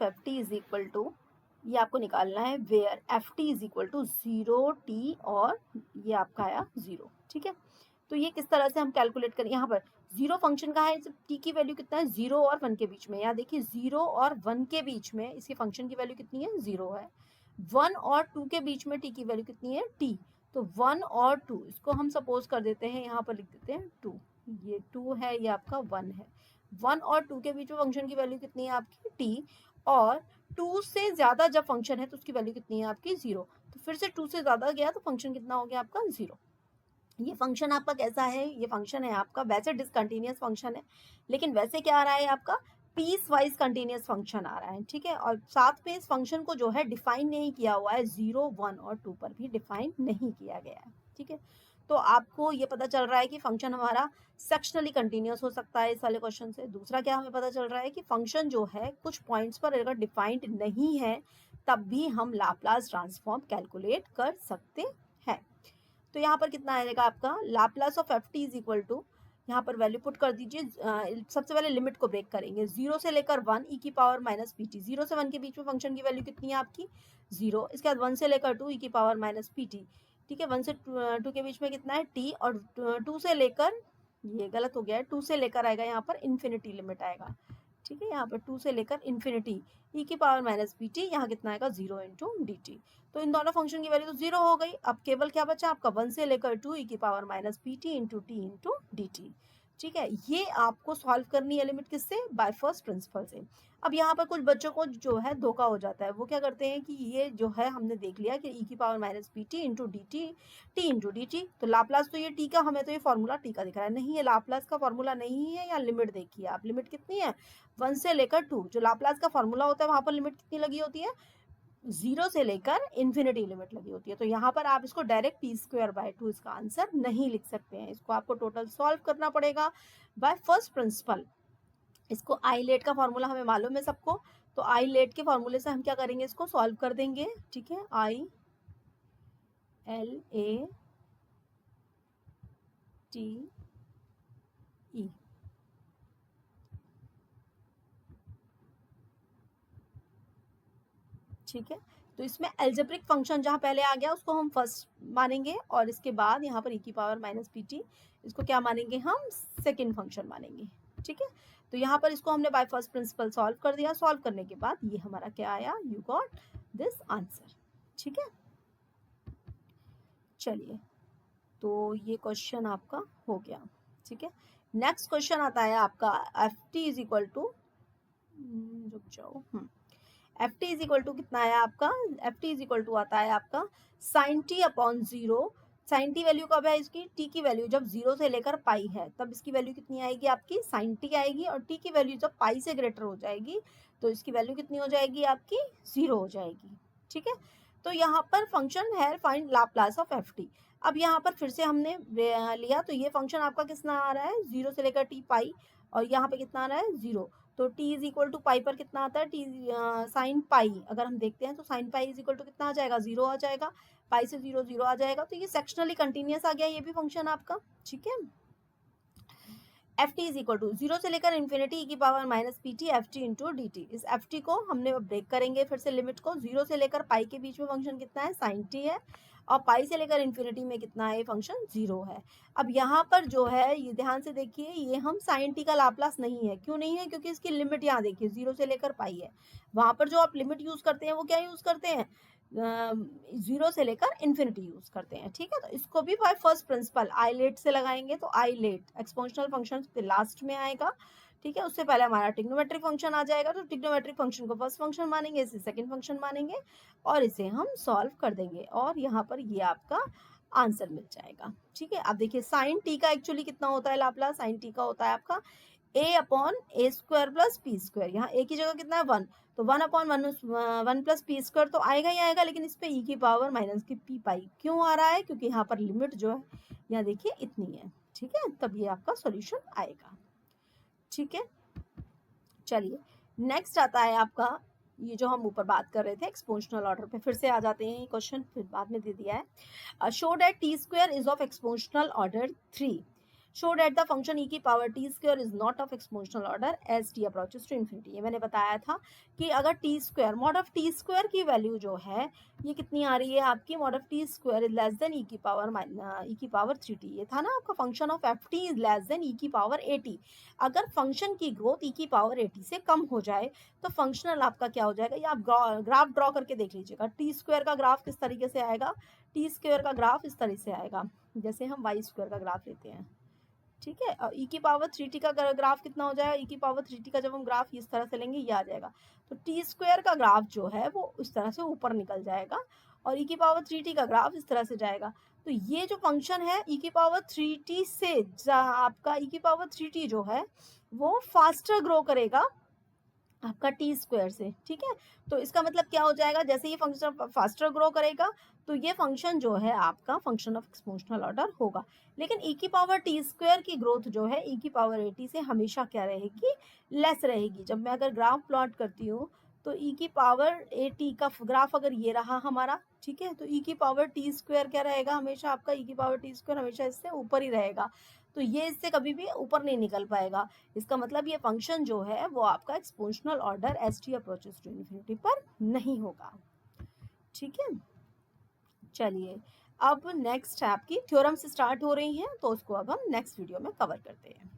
F T is equal to, ये आपको निकालना है where f T is equal to 0 t और ये आपका आया 0, ठीक है। तो ये किस तरह से हम कैलकुलेट करें, यहाँ पर 0 फंक्शन का है, टी की वैल्यू कितना है 0 और 1 के बीच में, यहाँ देखिए 0 और 1 के बीच में इसके फंक्शन की वैल्यू कितनी है 0 है, 1 और 2 के बीच में टी की वैल्यू कितनी है टी, तो 1 और 2 इसको हम सपोज कर देते हैं, यहाँ पर लिख देते हैं 2, ये 2 है, ये आपका 1 है, 1 और 2 के बीच में फंक्शन की वैल्यू कितनी है आपकी टी, और 2 से ज़्यादा जब फंक्शन है तो उसकी वैल्यू कितनी है आपकी 0, तो फिर से 2 से ज़्यादा गया तो फंक्शन कितना हो गया आपका 0। ये फंक्शन आपका कैसा है, ये फंक्शन है आपका वैसे डिसकंटिन्यूअस फंक्शन है, लेकिन वैसे क्या आ रहा है आपका पीस वाइज कंटिन्यूअस फंक्शन आ रहा है, ठीक है। और साथ में इस फंक्शन को जो है डिफाइन नहीं किया हुआ है, 0, 1 और 2 पर भी डिफाइन नहीं किया गया है, ठीक है। तो आपको ये पता चल रहा है कि फंक्शन हमारा सेक्शनली कंटिन्यूअस हो सकता है इस वाले क्वेश्चन से। दूसरा क्या हमें पता चल रहा है कि फंक्शन जो है कुछ पॉइंट्स पर अगर डिफाइंड नहीं है तब भी हम लाप्लास ट्रांसफॉर्म कैलकुलेट कर सकते हैं। तो यहाँ पर कितना आएगा आपका Laplace of F T is equal to, यहाँ पर वैल्यू पुट कर दीजिए, सबसे पहले लिमिट को ब्रेक करेंगे, 0 से लेकर 1 ई की पावर माइनस पी टी, 0 से 1 के बीच में फंक्शन की वैल्यू कितनी है आपकी 0, इसके बाद 1 से लेकर 2 ई की पावर माइनस पी टी, ठीक है, 1 से 2 के बीच में कितना है टी, और 2 से लेकर, ये गलत हो गया है, 2 से लेकर आएगा यहाँ पर इन्फिनिटी लिमिट आएगा, ठीक है, यहाँ पर 2 से लेकर इन्फिनिटी ई की पावर माइनस पी टी, यहाँ कितना आएगा 0 इंटू डी टी। तो इन दोनों फंक्शन की वैल्यू तो 0 हो गई, अब केवल क्या बचा आपका 1 से लेकर 2 ई की power minus p T into T into d T, ठीक है। ये आपको सॉल्व करनी है लिमिट किससे, बाय फर्स्ट प्रिंसिपल से। अब यहाँ पर कुछ बच्चों को जो है धोखा हो जाता है, वो क्या करते हैं कि ये जो है हमने देख लिया कि ई की power minus p T into d T, T into d T, तो लाप्लास तो ये टी का, हमें तो ये फॉर्मूला टी का दिख रहा है, नहीं ये लाप्लास का फॉर्मूला नहीं है, या लिमिट देखिए आप, लिमिट कितनी है 1 से लेकर 2, जो लाप्लास का फॉर्मूला होता है वहां पर लिमिट कितनी लगी होती है 0 से लेकर इन्फिनिटी लिमिट लगी होती है। तो यहाँ पर आप इसको डायरेक्ट टी स्क्वायर बाय 2 इसका आंसर नहीं लिख सकते हैं, इसको आपको टोटल सॉल्व करना पड़ेगा बाय फर्स्ट प्रिंसिपल। इसको आई लेट का फॉर्मूला हमें मालूम है सबको, तो आई लेट के फॉर्मूले से हम क्या करेंगे, इसको सॉल्व कर देंगे, ठीक है, I L A T E, ठीक है। तो इसमें एल्जेब्रिक फंक्शन जहाँ पहले आ गया उसको हम फर्स्ट मानेंगे, और इसके बाद यहाँ पर ई की पावर माइनस पी टी, इसको क्या मानेंगे हम सेकेंड फंक्शन मानेंगे, ठीक है। तो यहाँ पर इसको हमने बाय फर्स्ट प्रिंसिपल सॉल्व कर दिया, सॉल्व करने के बाद ये हमारा क्या आया, यू गॉट दिस आंसर, ठीक है। चलिए, तो ये क्वेश्चन आपका हो गया, ठीक है। नेक्स्ट क्वेश्चन आता है आपका f T is equal to, रुक जाओ, f T is equal to कितना आया आपका, f T is equal to आता है आपका sine t upon 0, sine t value कब है इसकी, टी की वैल्यू जब 0 से लेकर पाई है तब इसकी वैल्यू कितनी आएगी आपकी साइन टी आएगी, और टी की वैल्यू जब पाई से ग्रेटर हो जाएगी तो इसकी वैल्यू कितनी हो जाएगी आपकी 0 हो जाएगी, ठीक है। तो यहाँ पर फंक्शन है find Laplace of F T. अब यहाँ पर फिर से हमने लिया, तो ये फंक्शन आपका कितना आ रहा है 0 से लेकर टी पाई, और यहाँ पे कितना आ रहा है 0, तो t इज इक्वल टू पाई पर कितना आता है टी साइन पाई, अगर हम देखते हैं तो sine pi is equal to कितना आ जाएगा 0 आ जाएगा, पाई से 0 0 आ जाएगा, तो ये सेक्शनली कंटिन्यूअस आ गया ये भी फंक्शन आपका, ठीक है। F T is equal to 0 से लेकर इन्फिनिटी की power minus p t f t into d t, इस एफ टी को हमने ब्रेक करेंगे फिर से लिमिट को, 0 से लेकर पाई के बीच में फंक्शन कितना है साइन टी है, और पाई से लेकर इन्फिनिटी में कितना है फंक्शन 0 है। अब यहाँ पर जो है ये ध्यान से देखिए, ये हम साइन टी का लाप्लास नहीं है, क्यों नहीं है, क्योंकि इसकी लिमिट यहाँ देखिए 0 से लेकर पाई है, वहां पर जो आप लिमिट यूज करते हैं वो क्या यूज करते हैं 0 से लेकर इन्फिनिटी यूज करते हैं, ठीक है। तो इसको भी by first principle I let से लगाएंगे, तो I let exponential function last में आएगा, ठीक है, उससे पहले हमारा ट्रिग्नोमेट्रिक फंक्शन आ जाएगा, तो ट्रिग्नोमेट्रिक फंक्शन को फर्स्ट फंक्शन मानेंगे, इसे सेकंड फंक्शन मानेंगे, और इसे हम सॉल्व कर देंगे, और यहाँ पर ये आपका आंसर मिल जाएगा, ठीक है। अब देखिए साइन टी का एक्चुअली कितना होता है लाप्लास, साइन टी का होता है आपका a upon A square plus P square, यहाँ a की जगह कितना है 1, तो 1 अपॉन 1 प्लस पी स्क्वायर तो आएगा ही आएगा, लेकिन इस पे e की पावर माइनस की पी पाई क्यों आ रहा है, क्योंकि यहाँ पर लिमिट जो है यहाँ देखिए इतनी है, ठीक है, तब ये आपका सॉल्यूशन आएगा, ठीक है। चलिए, नेक्स्ट आता है आपका ये जो हम ऊपर बात कर रहे थे एक्सपोनेंशियल ऑर्डर पे, फिर से आ जाते हैं, क्वेश्चन फिर बाद में दे दिया है, show that T square is of exponential order 3, show that the function E की power T square is not of exponential order as T approaches to infinity. ये मैंने बताया था कि अगर T square mod of T square की value जो है ये कितनी आ रही है आपकी, mod of T square is less than E की पावर 3t। ये था ना आपका function of F T is less than E की पावर ए टी। अगर फंक्शन की ग्रोथ ई की पावर ए टी से कम हो जाए तो फंक्शनल आपका क्या हो जाएगा, ये आप ग्राफ ड्रॉ करके देख लीजिएगा। टी स्क्वायर का ग्राफ किस तरीके से आएगा, टी स्क्वायर का ग्राफ इस तरह से आएगा जैसे हम वाई स्क्वायर का ग्राफ लेते हैं, ठीक है। और ई की पावर 3t का ग्राफ कितना हो जाएगा, ई की पावर 3t का जब हम ग्राफ इस तरह से लेंगे ये आ जाएगा। तो टी स्क्वायर का ग्राफ जो है वो इस तरह से ऊपर निकल जाएगा और ई की पावर 3t का ग्राफ इस तरह से जाएगा। तो ये जो फंक्शन है ई की पावर 3t से आपका ई की पावर 3t जो है वो फास्टर ग्रो करेगा आपका टी स्क्वायर से, ठीक है। तो इसका मतलब क्या हो जाएगा, जैसे ये फंक्शन फास्टर ग्रो करेगा तो ये फंक्शन जो है आपका फंक्शन ऑफ एक्सपोनेंशियल ऑर्डर होगा। लेकिन ई की पावर टी स्क्वायर की ग्रोथ जो है ई की पावर ए टी से हमेशा क्या रहेगी, लेस रहेगी। जब मैं अगर ग्राफ प्लॉट करती हूँ तो ई की पावर ए टी का ग्राफ अगर ये रहा हमारा, ठीक है, तो ई की पावर टी स्क्वायर क्या रहेगा, हमेशा आपका ई की पावर टी स्क्वायर हमेशा इससे ऊपर ही रहेगा। तो ये इससे कभी भी ऊपर नहीं निकल पाएगा। इसका मतलब ये फंक्शन जो है वो आपका exponential order as t approaches to infinity पर नहीं होगा, ठीक है। चलिए अब नेक्स्ट है आपकी थ्योरम से स्टार्ट हो रही है तो उसको अब हम नेक्स्ट वीडियो में कवर करते हैं।